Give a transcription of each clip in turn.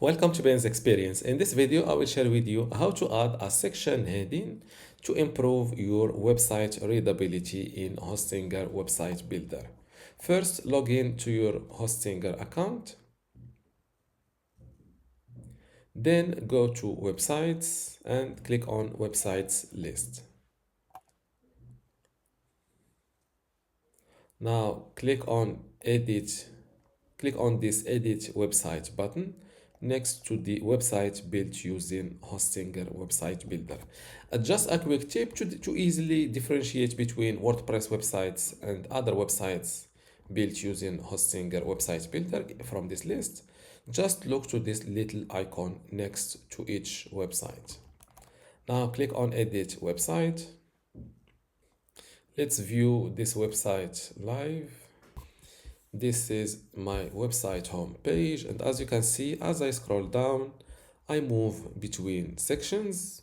Welcome to Ben's Experience. In this video, I will share with you how to add a section heading to improve your website readability in Hostinger Website Builder. First, log in to your Hostinger account. Then go to Websites and click on Websites list. Now click on this Edit Website button next to the website built using Hostinger Website Builder. Just a quick tip to easily differentiate between WordPress websites and other websites built using Hostinger Website Builder from this list. Just look to this little icon next to each website. Now click on Edit Website. Let's view this website live. This is my website home page, and as you can see, as I scroll down, I move between sections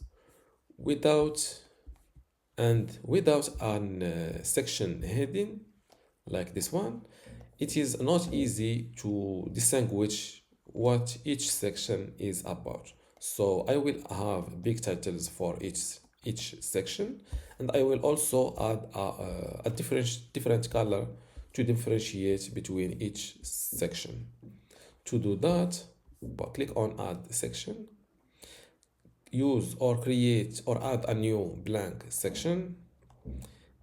without an section heading like this one. It is not easy to distinguish what each section is about. So I will have big titles for each section, and I will also add a different color to differentiate between each section. To do that, click on Add Section. Use or create or add a new blank section.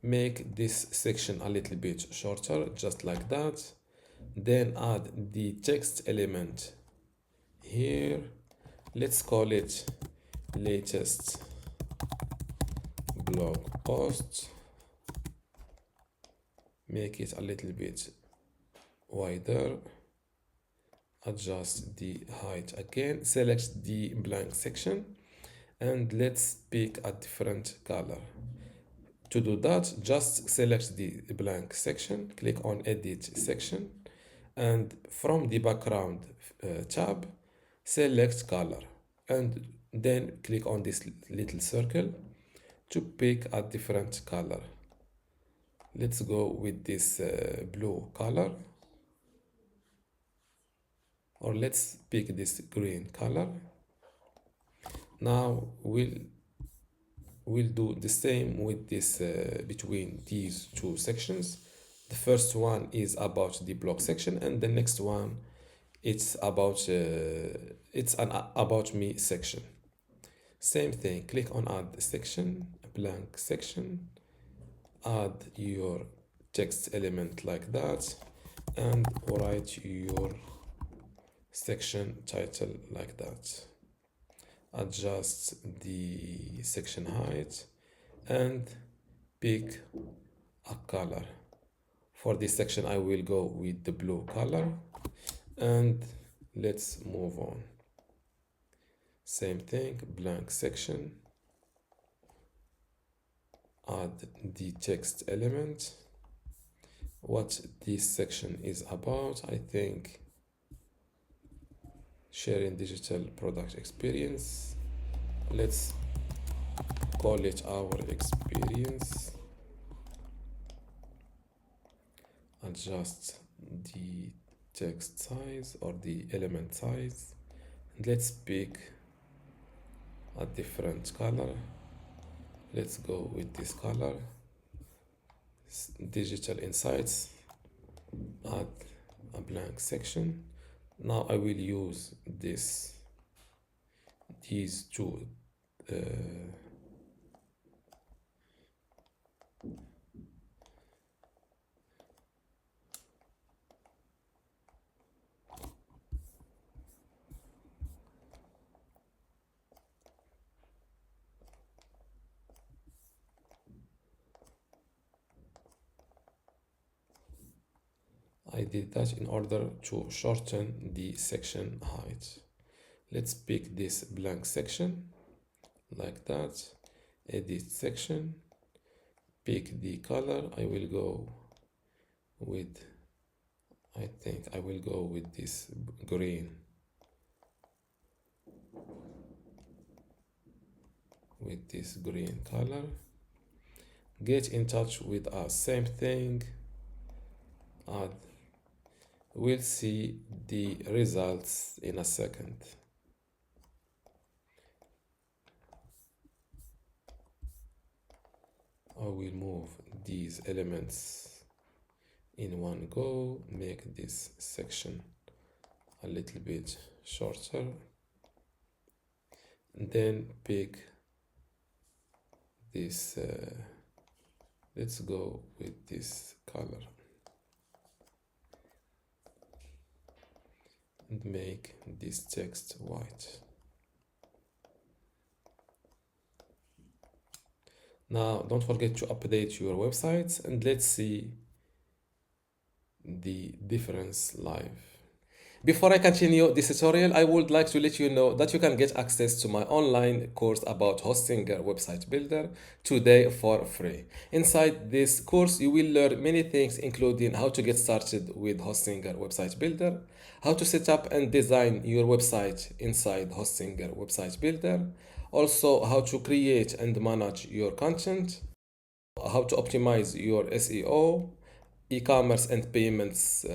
Make this section a little bit shorter, just like that. Then add the text element here. Let's call it latest blog post. Make it a little bit wider. Adjust the height again. Select the blank section and let's pick a different color. To do that, just select the blank section, click on Edit Section, and from the background tab, select color, and then click on this little circle to pick a different color. Let's go with this blue color, or let's pick this green color. Now we'll do the same with this between these two sections. The first one is about the blog section, and the next one it's about an about me section. Same thing, click on Add Section, blank section, add your text element like that, and write your section title like that. Adjust the section height and pick a color. For this section I will go with the blue color, and let's move on. Same thing, blank section, add the text element, what this section is about. I think sharing digital product experience. Let's call it our experience. Adjust the text size or the element size, and let's pick a different color. Let's go with this color. Digital insights, add a blank section. Now I will use these two I did that in order to shorten the section height. Let's pick this blank section like that. Edit section, pick the color. I think I will go with this green. With this green color. Get in touch with us. Same thing. We'll see the results in a second. I will move these elements in one go, make this section a little bit shorter, and then pick this, let's go with this color and make this text white. Now don't forget to update your websites, and let's see the difference live. Before I continue this tutorial, I would like to let you know that you can get access to my online course about hosting a website builder today for free. Inside this course, you will learn many things, including how to get started with hosting a website builder, how to set up and design your website inside hosting a website builder, also how to create and manage your content, how to optimize your SEO, e-commerce and payments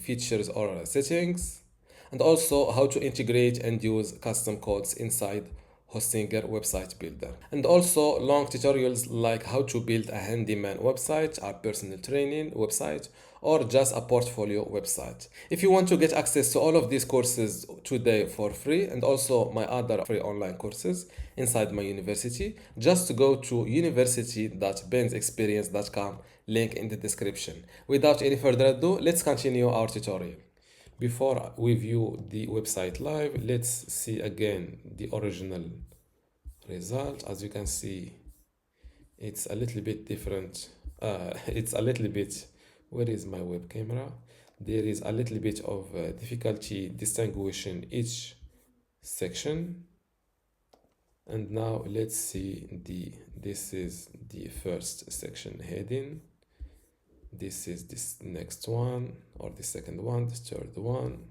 features or settings, and also how to integrate and use custom codes inside Hostinger website builder, and also long tutorials like how to build a handyman website, a personal training website, or just a portfolio website. If you want to get access to all of these courses today for free, and also my other free online courses inside my university, just go to university.bensexperience.com, link in the description. Without any further ado, let's continue our tutorial. Before we view the website live, let's see again the original result. As you can see, it's a little bit different. It's a little bit, where is my web camera? There is a little bit of difficulty distinguishing each section. And now let's see this is the first section heading. This is this next one, or the second one, the third one,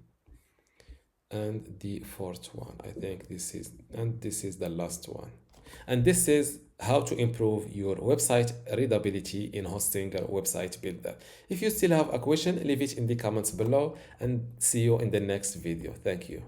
and the fourth one. I think this is, and this is the last one. And this is how to improve your website readability in Hostinger website builder. If you still have a question, leave it in the comments below, and see you in the next video. Thank you.